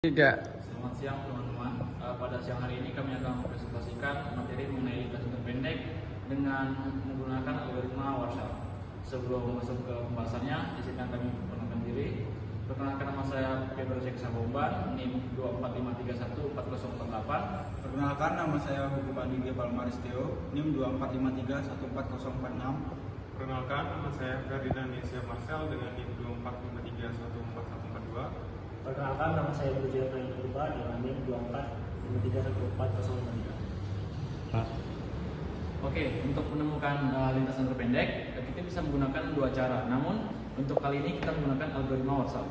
Tidak. Selamat siang teman-teman. Pada siang hari ini kami akan mempresentasikan materi mengenai lintasan terpendek dengan menggunakan algoritma Warshall. Sebelum masuk ke pembahasannya, izinkan kami memperkenalkan diri. Perkenalkan, nama saya Pedro Seksa Bomban, NIM 245314048. Perkenalkan, nama saya Hugo Pandigi Palmaris Theo, NIM 245314046. Perkenalkan, nama saya Ferdinand Nesia Marcel dengan NIM 245314142. Perkenalkan, nama saya Bujaya Prain Purba dengan NIM 24031443. Oke, untuk menemukan lintasan terpendek, kita bisa menggunakan dua cara. Namun, untuk kali ini kita menggunakan algoritma Warshall.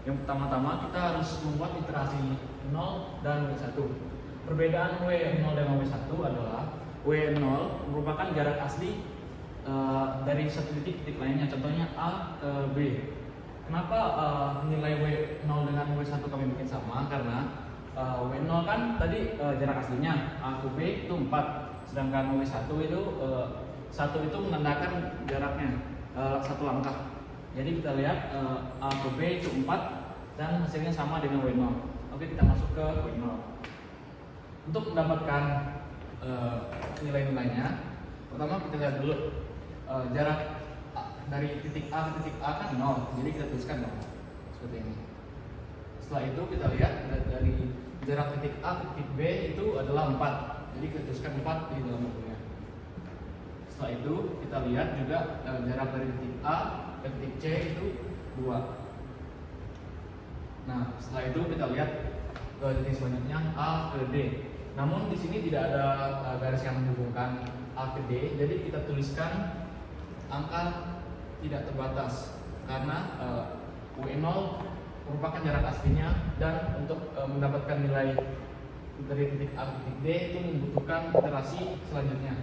Yang pertama-tama kita harus membuat iterasi 0 dan W1. Perbedaan W0 dengan W1 adalah W0 merupakan jarak asli dari satu titik lainnya, contohnya A ke B. Kenapa nilai W0 dengan W1 kami bikin sama? Karena W0 kan tadi jarak aslinya A ke B itu 4, sedangkan W1 itu 1 itu menandakan jaraknya satu langkah. Jadi kita lihat A ke B itu 4 dan hasilnya sama dengan W0. Oke, kita masuk ke W0. Untuk mendapatkan nilai-nilainya, pertama kita lihat dulu jarak dari titik A ke titik A kan 0, jadi kita tuliskan 0 seperti ini. Setelah itu kita lihat dari jarak titik A ke titik B itu adalah 4, jadi kita tuliskan 4 di dalam bukunya. Setelah itu kita lihat juga jarak dari titik A ke titik C itu 2. Nah, setelah itu kita lihat titik selanjutnya A ke D. Namun di sini tidak ada garis yang menghubungkan A ke D, jadi kita tuliskan angka tidak terbatas karena W0 merupakan jarak aslinya, dan untuk mendapatkan nilai dari titik A ke titik D itu membutuhkan iterasi selanjutnya.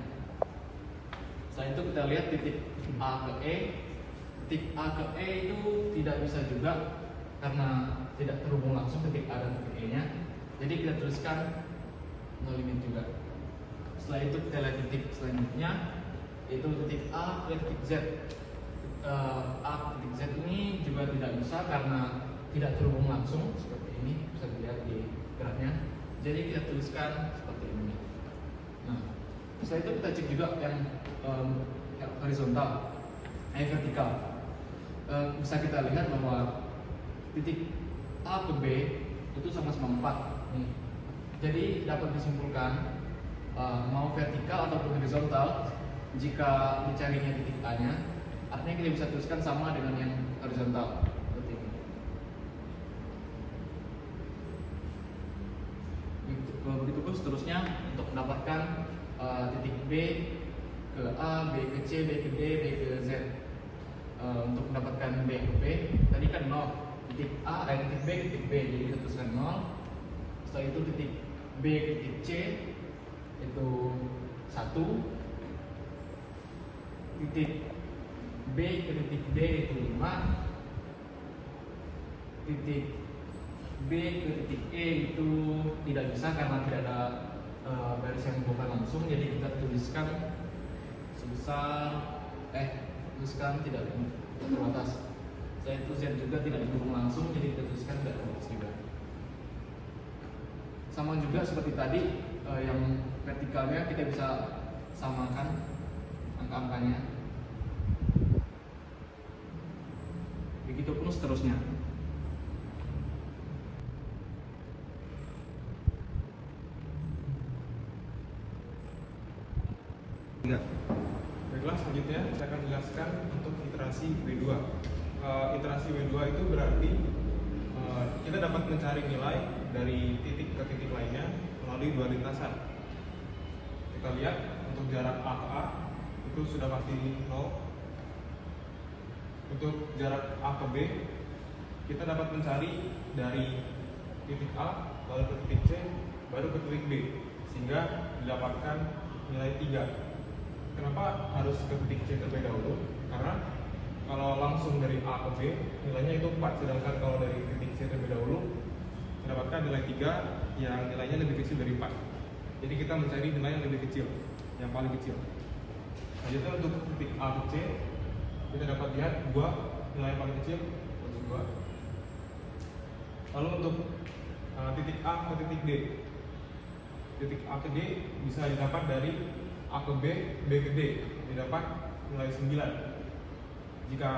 Setelah itu kita lihat titik A ke E. Titik A ke E itu tidak bisa juga karena tidak terhubung langsung titik A dan titik E nya, jadi kita tuliskan no limit juga. Setelah itu kita lihat titik selanjutnya, yaitu titik A ke titik Z. A ke titik Z ini juga tidak bisa karena tidak terhubung langsung, seperti ini bisa dilihat di grafnya. Jadi kita tuliskan seperti ini. Nah, setelah itu kita cek juga yang horizontal, vertikal. Bisa kita lihat bahwa titik A ke B itu sama-sama 4 nih. Jadi dapat disimpulkan mau vertikal ataupun horizontal, jika dicarinya titik A nya, artinya kita bisa tuliskan sama dengan yang horizontal seperti ini. Begitu pun seterusnya untuk mendapatkan titik B ke A, B ke C, B ke D, B ke Z. Untuk mendapatkan B ke B, tadi kan 0, titik A, titik B ke titik B, jadi kita tuliskan 0. Setelah itu titik B ke titik C itu 1, titik B ke titik D itu 5, titik B ke titik E itu tidak bisa karena tidak ada garis yang menghubungkan langsung, jadi kita tuliskan sebesar tuliskan tidak terbatas. Setelah itu Z juga tidak dihubung langsung, jadi kita tuliskan tidak terbatas juga. Sama juga seperti tadi, yang vertikalnya kita bisa samakan angka-angkanya. Begitupun seterusnya. Baiklah, selanjutnya saya akan jelaskan untuk iterasi W2. Iterasi W2 itu berarti kita dapat mencari nilai dari titik ke titik lainnya melalui dua lintasan. Kita lihat untuk jarak A ke A itu sudah pasti 0. Untuk jarak A ke B, kita dapat mencari dari titik A lalu ke titik C baru ke titik B, sehingga didapatkan nilai 3. Kenapa harus ke titik C terlebih dahulu? Karena kalau langsung dari A ke B nilainya itu 4, sedangkan kalau dari titik C terlebih dahulu mendapatkan nilai 3 yang nilainya lebih kecil dari 4. Jadi kita mencari nilai yang lebih kecil, yang paling kecil. Selanjutnya untuk titik A ke C, kita dapat lihat 2 nilai yang paling kecil, 2. Lalu untuk titik A ke titik D. Titik A ke D bisa didapat dari A ke B, B ke D, didapat nilai 9. Jika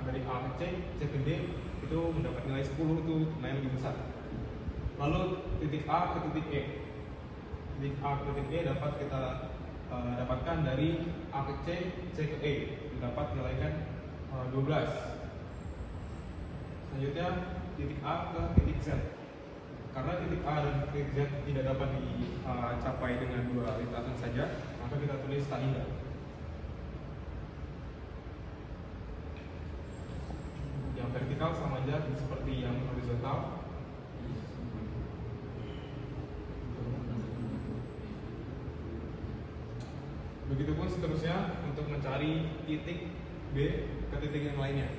dari A ke C, C ke D itu mendapat nilai 10, itu nilai lebih besar. Lalu titik A ke titik E. Titik A ke titik E dapat kita dapatkan dari A ke C, C ke E, didapat nilai kan 12. Selanjutnya titik A ke titik Z. Karena titik A dan titik Z tidak dapat dicapai dengan dua lintasan saja, maka kita tulis tak hingga. Yang vertikal sama aja seperti yang horizontal. Begitupun seterusnya untuk mencari titik B ke titik yang lainnya.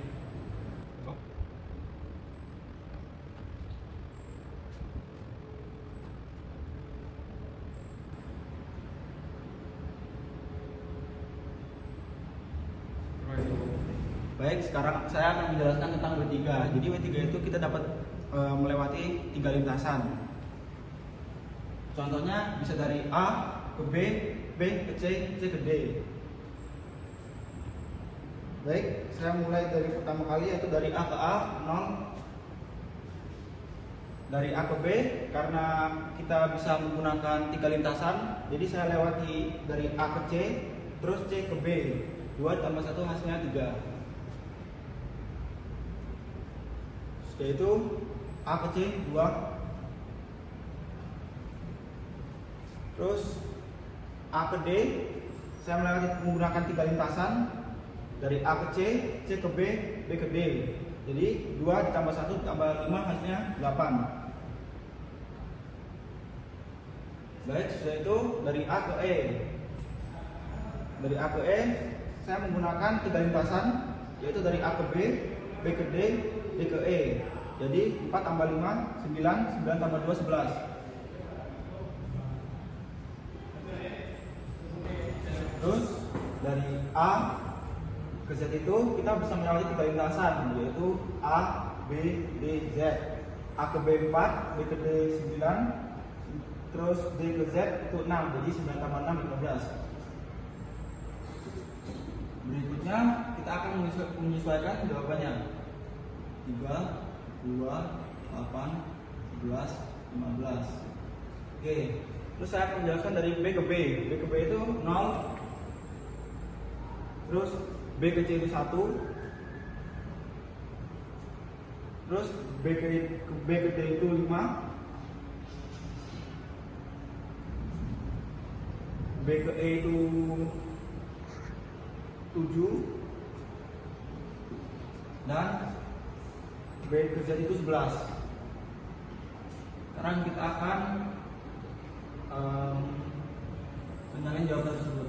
Baik, sekarang saya akan menjelaskan tentang W3. Jadi W3 itu kita dapat melewati 3 lintasan. Contohnya bisa dari A ke B, B ke C, C ke D. Baik, saya mulai dari pertama kali yaitu dari A ke A, 0. Dari A ke B, karena kita bisa menggunakan 3 lintasan, jadi saya lewati dari A ke C, terus C ke B. 2 tambah 1 hasilnya 3. Yaitu A ke C 2. Terus A ke D, saya melewati menggunakan 3 lintasan. Dari A ke C, C ke B, B ke D. Jadi 2 ditambah 1 tambah 5 hasilnya 8. Baik, setelah itu dari A ke E. Dari A ke E, saya menggunakan 3 lintasan, yaitu dari A ke B, B ke D, D ke E. Jadi 4 tambah 5, 9, 9 tambah 2, 11. Terus dari A ke Z itu kita bisa melewati 3 lintasan, yaitu A, B, D, Z. A ke B 4, B ke D 9, terus D ke Z itu 6, jadi 9 tambah 6, 15. Berikutnya kita akan menyesuaikan jawabannya. 3, 2, 8, 11, 15. Oke, terus saya akan menjelaskan dari B ke B. B ke B itu 0. Terus B ke C itu 1. Terus B ke D itu 5. B ke E itu 7. Dan B ke Z itu 11. Sekarang kita akan mencari jawaban tersebut.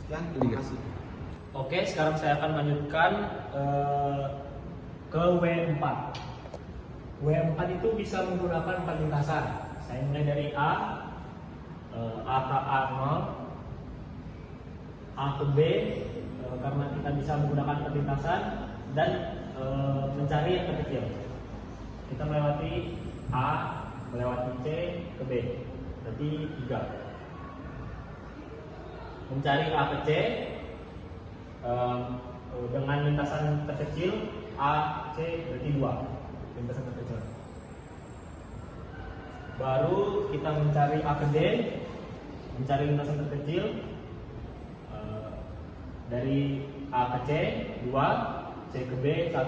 Sekian, terima kasih. Oke, sekarang saya akan lanjutkan ke W4. W4 itu bisa menggunakan 4 lintasan. Saya mulai dari A ke A0, A ke B, karena kita bisa menggunakan 4 lintasan, dan mencari yang terkecil. Kita melewati A, melewati C ke B, berarti 3. Mencari A ke C dengan lintasan terkecil A, C berarti 2 lintasan terkecil. Baru kita mencari A ke D, mencari lintasan terkecil dari A ke C 2, C ke B 1,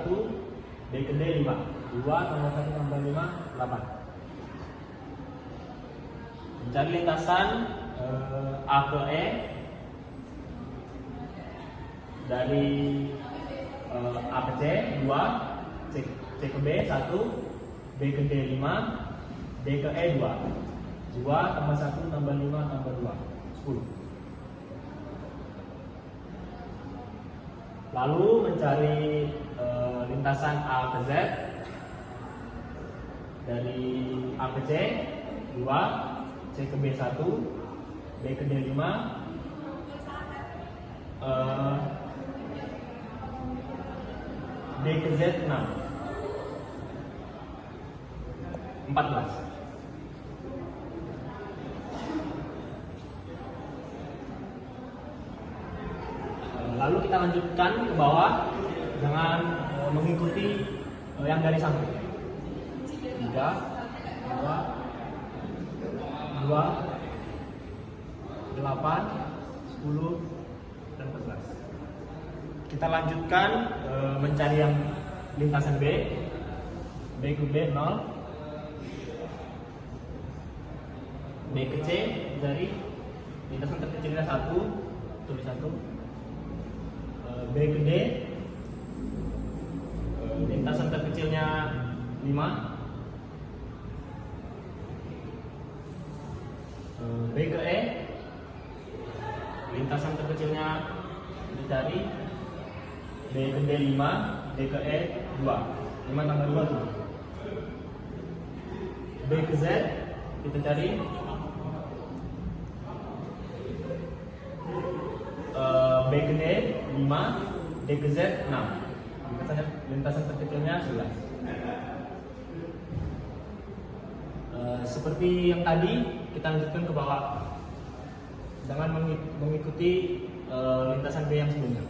D ke D 5. 2 tambah 1 tambah 5 8. Mencari lintasan A ke E dari A ke C 2, C ke B 1, B ke D 5, D ke E 2. 2 tambah 1 tambah 5 tambah 2 10. Lalu mencari lintasan A ke Z dari A ke C 2, C ke B 1, B ke D 5, D ke Z 6, 14. Lalu kita lanjutkan ke bawah dengan mengikuti yang dari samping. 3, 2, 2,8, 10, dan 14. Kita lanjutkan mencari yang lintasan B. B ke B 0, B ke C dari lintasan terkecilnya 1, tulis 1. B ke D, lintasan terkecilnya 5, B ke E, lintasan terkecilnya dicari, B ke D 5, D ke E 2, 5 tambah 2 tuh. B ke Z kita cari, B ke D 5, D ke Z 6, lintasan terkecilnya 11. Seperti yang tadi, kita lanjutkan ke bawah dengan mengikuti lintasan B yang sebelumnya,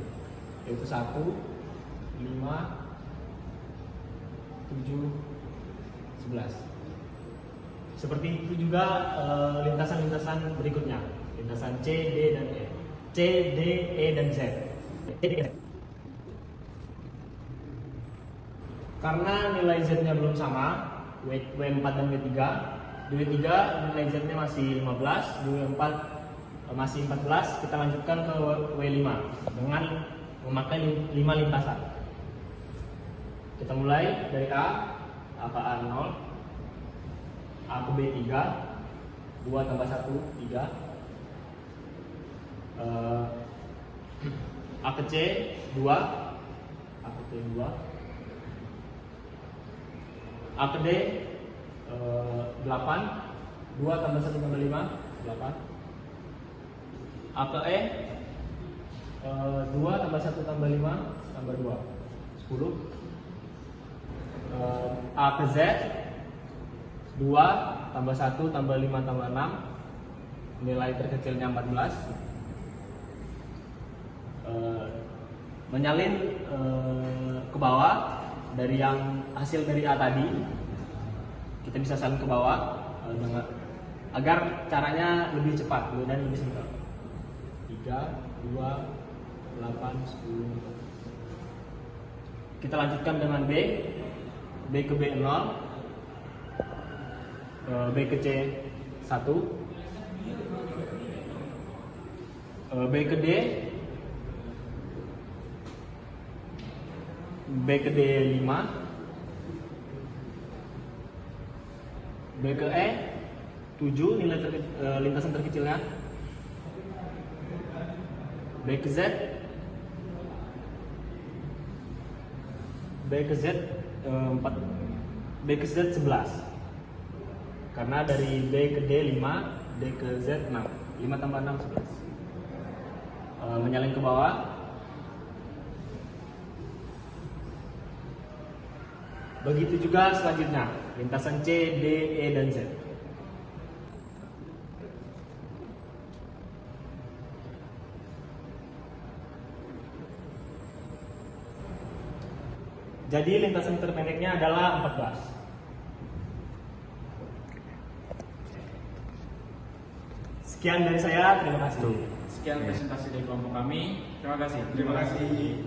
yaitu 1, 5, 7, 11. Seperti itu juga lintasan-lintasan berikutnya, lintasan C, D, dan E. C, D, E, dan Z. Karena nilai Z-nya belum sama, W4 dan W3, di W3 nilai Z-nya masih 15, di W4 masih 14, kita lanjutkan ke W5 dengan memakai 5 lintasan. Kita mulai dari A ke A 0, A ke B 3, 2 tambah 1, 3, A ke C 2, A ke C 2, A ke D 8, 2 tambah 1 tambah 5, 8. A ke E 2 tambah 1 tambah 5 tambah 2, 10. A ke Z 2 tambah 1 tambah 5 tambah 6, nilai terkecilnya 14. Menyalin ke bawah dari yang hasil dari A tadi, kita bisa salin ke bawah agar caranya lebih cepat dan lebih simpel. 3, 2, 8, 10. Kita lanjutkan dengan B. B ke B 0, B ke C 1, B ke D, B ke D 5, B ke E 7, nilai lintasan terkecilnya, B ke Z, B ke Z 4, B ke Z 11, karena dari B ke D 5, D ke Z 6, 5 tambah 6 11. Menyalin ke bawah. Begitu juga selanjutnya, lintasan C, D, E, dan Z. Jadi lintasan terpendeknya adalah 14. Sekian dari saya, terima kasih. Sekian presentasi dari kelompok kami. Terima kasih. Terima kasih.